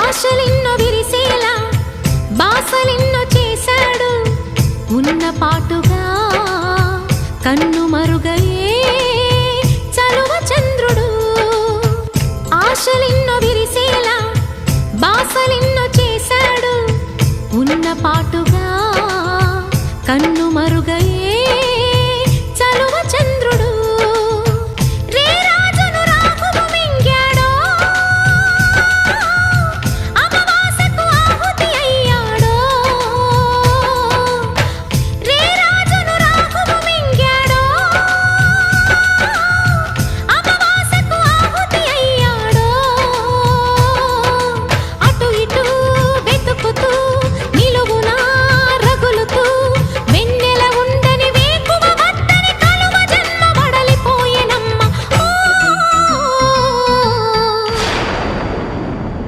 ఆశలెన్నో విరిసేలా బాసలెన్నో చేశాడు ఉన్న పాటుగా కన్ను మరుగయే చలువ చంద్రుడు ఆశలెన్నో విరిసేలా బాసలెన్నో చేశాడు ఉన్న పాటుగా కన్ను మరుగయే